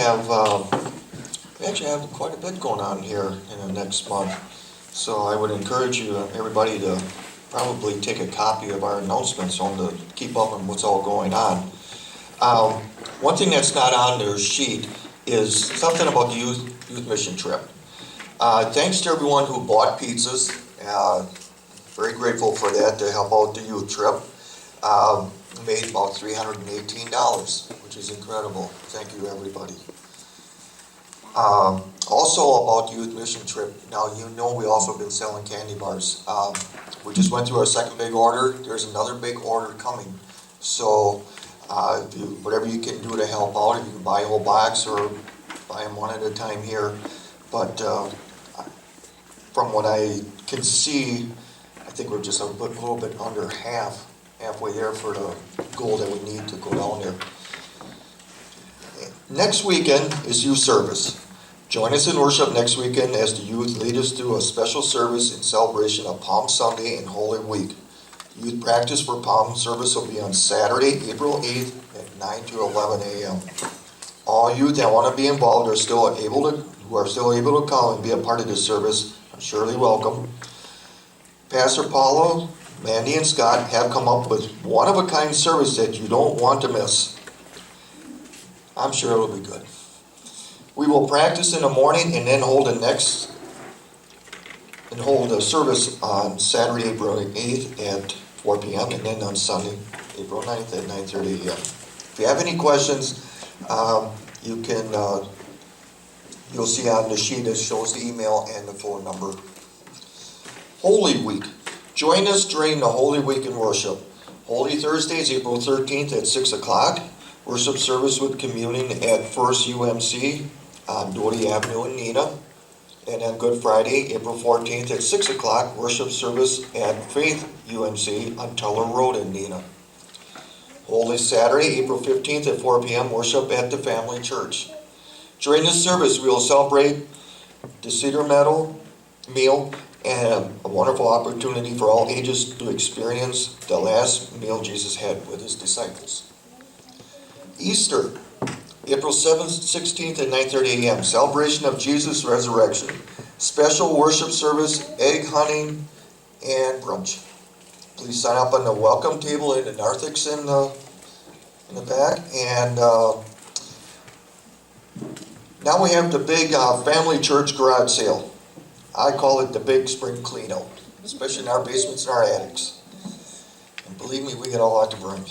have quite a bit going on here in the next month. So I would encourage you, everybody, to probably take a copy of our announcements on to keep up on what's all going on. One thing that's not on their sheet is something about the youth mission trip. Thanks to everyone who bought pizzas. Very grateful for that to help out the youth trip. We made about $318, which is incredible. Thank you, everybody. Also about the youth mission trip, now you know we also been selling candy bars. We just went through our second big order. There's another big order coming. So whatever you can do to help out, if you can buy a whole box or buy them one at a time here. But from what I can see, I think we're just a little bit under halfway there for the goal that we need to go down there. Next weekend is youth service. Join us in worship next weekend as the youth lead us through a special service in celebration of Palm Sunday and Holy Week. Youth practice for Palm service will be on Saturday, April 8th at 9 to 11 a.m. All youth that want to be involved who are still able to come and be a part of this service are surely welcome. Pastor Paulo, Mandy, and Scott have come up with one-of-a-kind service that you don't want to miss. I'm sure it'll be good. We will practice in the morning and then hold a service on Saturday, April 8th at 4 p.m. and then on Sunday, April 9th at 9:30 a.m. If you have any questions, you'll see on the sheet that shows the email and the phone number. Holy Week. Join us during the Holy Week in worship. Holy Thursday is April 13th at 6 o'clock. Worship service with communion at First UMC on Doty Avenue in Neenah. And on Good Friday, April 14th at 6 o'clock, worship service at Faith UMC on Teller Road in Neenah. Holy Saturday, April 15th at 4 p.m., worship at the Family Church. During this service, we will celebrate the Cedar Meadow meal and a wonderful opportunity for all ages to experience the last meal Jesus had with his disciples. Easter, April 7th, 16th at 9:30 a.m. Celebration of Jesus' resurrection. Special worship service, egg hunting, and brunch. Please sign up on the welcome table in the narthex in the back. And now we have the big family church garage sale. I call it the big spring clean out, especially in our basements and our attics. And believe me, we got a lot to bring.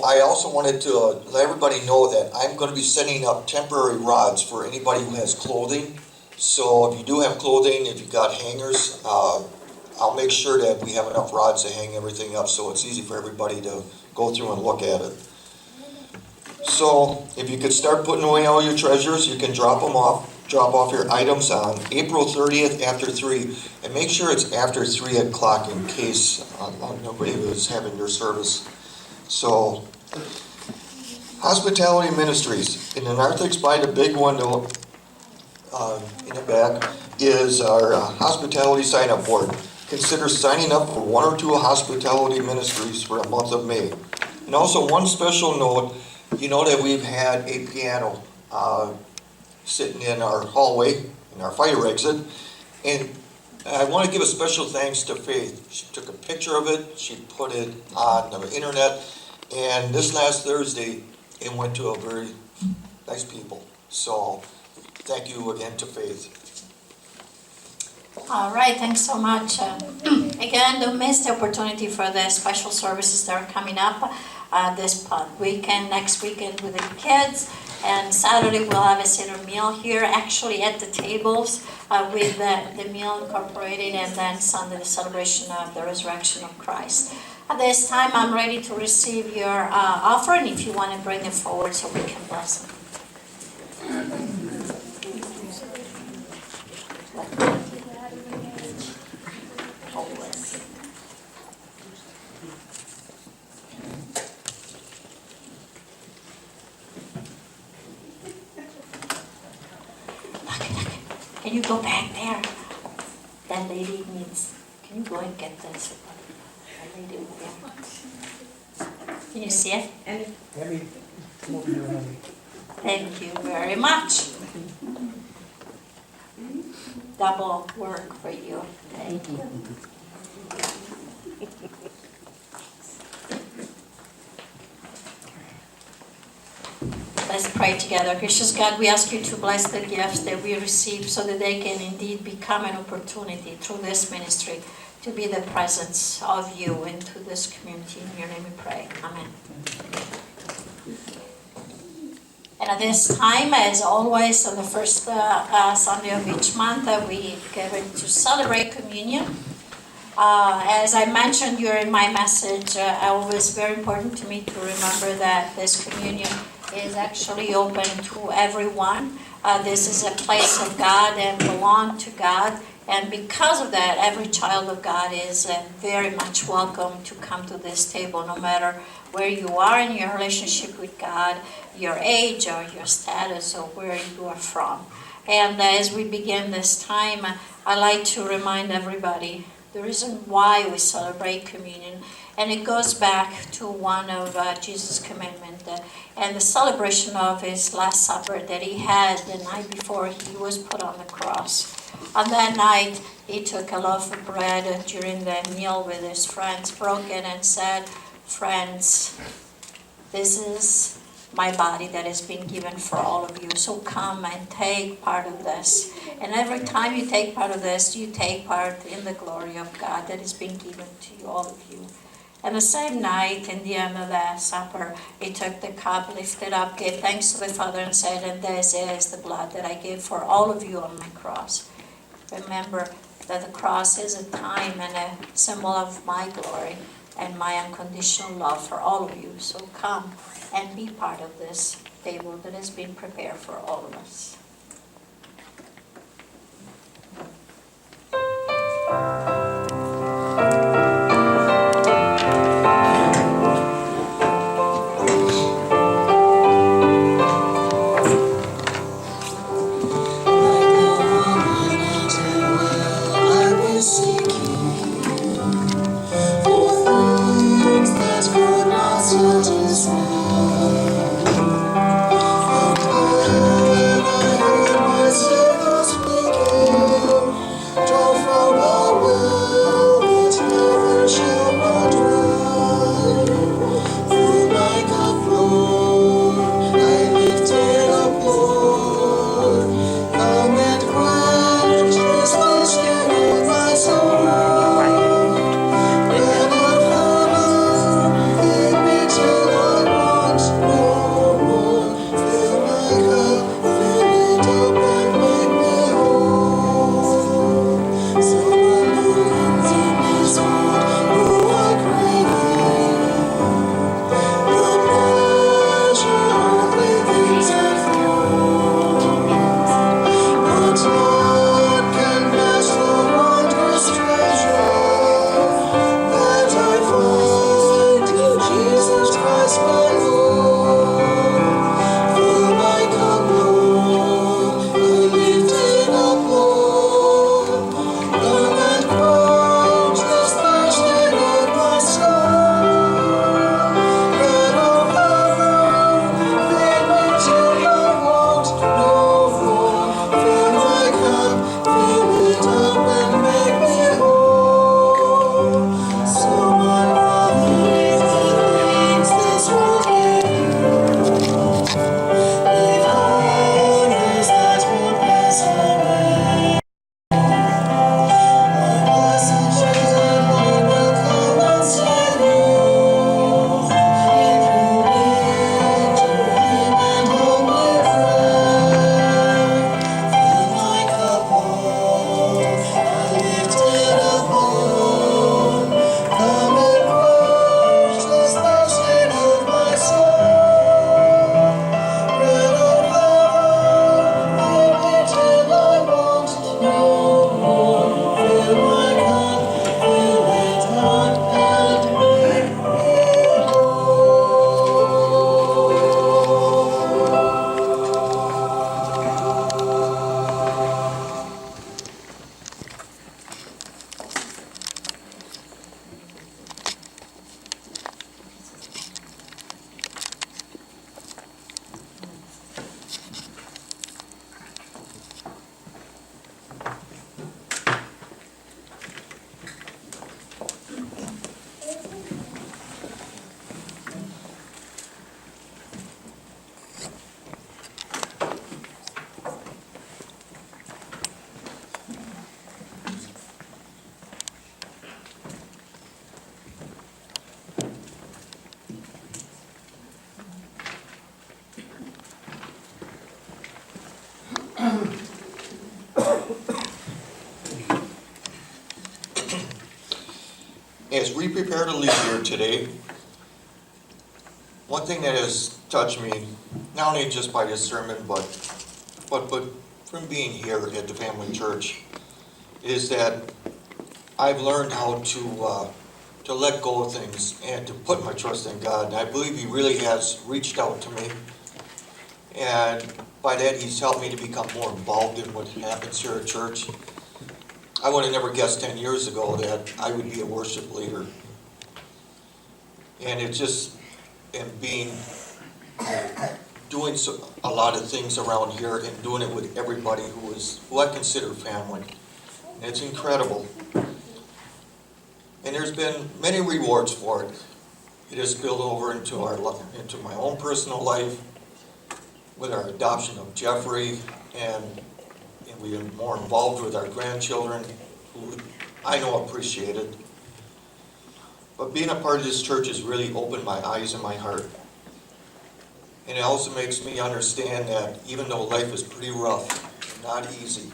I also wanted to let everybody know that I'm going to be setting up temporary rods for anybody who has clothing. So if you do have clothing, if you've got hangers, I'll make sure that we have enough rods to hang everything up so it's easy for everybody to go through and look at it. So if you could start putting away all your treasures, you can drop off your items on April 30th after 3, and make sure it's after 3 o'clock in case nobody was having their service. So, Hospitality Ministries. In the narthex by the big window in the back is our hospitality sign-up board. Consider signing up for one or two hospitality ministries for the month of May. And also one special note, you know that we've had a piano sitting in our hallway, in our fire exit, and I want to give a special thanks to Faith. She took a picture of it, she put it on the internet, and this last Thursday, it went to a very nice people. So, thank you again to Faith. All right, thanks so much. Again, don't miss the opportunity for the special services that are coming up this weekend, next weekend with the kids. And Saturday we'll have a Seder meal here, actually at the tables with the meal incorporated, and then Sunday the celebration of the resurrection of Christ. At this time, I'm ready to receive your offering if you want to bring it forward so we can bless it. Can you go back there? That lady needs, can you go and get this? That lady over there. Can you see it? Thank you very much. Double work for you. Thank you. Let's pray together. Gracious God, we ask you to bless the gifts that we receive so that they can indeed become an opportunity through this ministry to be the presence of you into this community. In your name we pray. Amen. And at this time, as always, on the first Sunday of each month, we get ready to celebrate communion. As I mentioned during my message, it was very important to me to remember that this communion is actually open to everyone. This is a place of God and belong to God. And because of that, every child of God is very much welcome to come to this table, no matter where you are in your relationship with God, your age or your status or where you are from. And as we begin this time, I like to remind everybody the reason why we celebrate communion. And it goes back to one of Jesus' commandments and the celebration of his Last Supper that he had the night before he was put on the cross. On that night, he took a loaf of bread during the meal with his friends, broke it and said, "Friends, this is my body that has been given for all of you. So come and take part of this." And every time you take part of this, you take part in the glory of God that has been given to you, all of you. And the same night, in the end of the supper, he took the cup, lifted up, gave thanks to the Father, and said, "And this is the blood that I give for all of you on my cross." Remember that the cross is a time and a symbol of my glory and my unconditional love for all of you. So come and be part of this table that has been prepared for all of us. Satisfy. As we prepare to leave here today, one thing that has touched me, not only just by this sermon, but from being here at the family church, is that I've learned how to let go of things and to put my trust in God. And I believe He really has reached out to me. And by that, He's helped me to become more involved in what happens here at church. I would have never guessed 10 years ago that I would be a worship leader. And it's just, and doing a lot of things around here and doing it with everybody who I consider family. And it's incredible. And there's been many rewards for it. It has spilled over into my own personal life with our adoption of Jeffrey, and we are more involved with our grandchildren, who I know appreciate it. But being a part of this church has really opened my eyes and my heart. And it also makes me understand that even though life is pretty rough, not easy,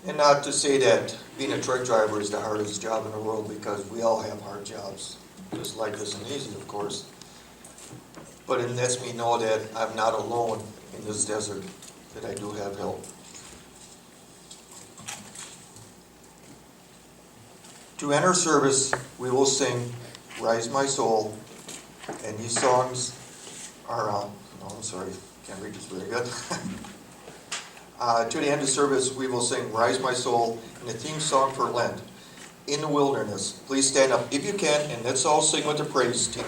and not to say that being a truck driver is the hardest job in the world, because we all have hard jobs. Just life isn't easy, of course. But it lets me know that I'm not alone in this desert, that I do have help. To enter service, we will sing Rise My Soul, and these songs are, can't read this very good. To the end of service, we will sing Rise My Soul, and the theme song for Lent, In the Wilderness. Please stand up if you can, and let's all sing with the praise team.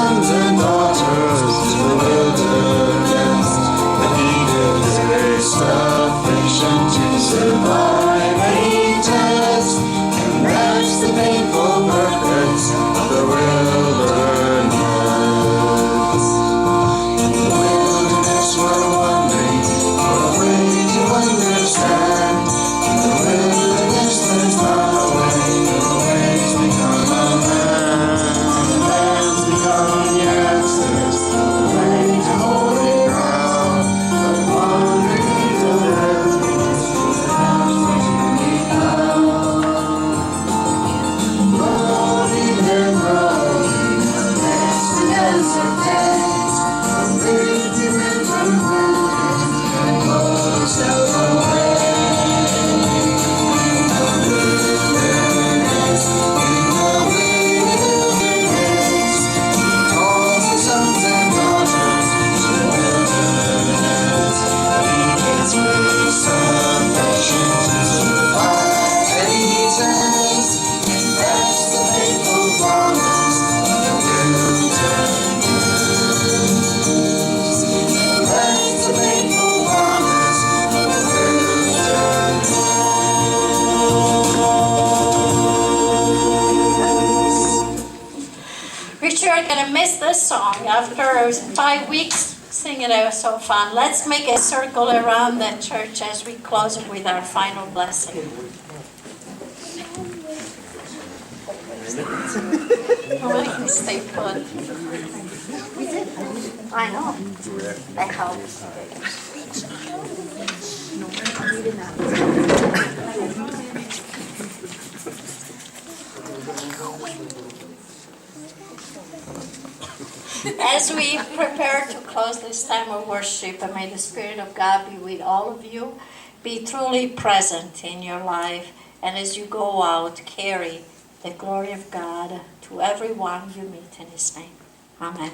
sons and daughters to the wilderness. And he gives grace sufficient to survive any test. And that's the painful purpose of the wilderness. In the wilderness we're wondering for a way to understand. In the wilderness there's not a way, the ways become a man. And the man's become yes, there's no way to holy ground. But wandering till death is to be found. Rolling and rolling against the desert days, the windy winter wind can blow itself away. In the wilderness, he calls his sons and daughters to the wilderness. He gives grace sufficient to survive any test. And that's the faithful promise of the wilderness. And that's the faithful promise of the wilderness. We're sure gonna miss this song. After 5 weeks singing, it was so fun. Let's make a circle around the church as we close it with our final blessing. Nobody can stay put. I know. That helps. As we prepare to close this time of worship, and may the Spirit of God be with all of you, be truly present in your life, and as you go out, carry the glory of God to everyone you meet in His name. Amen.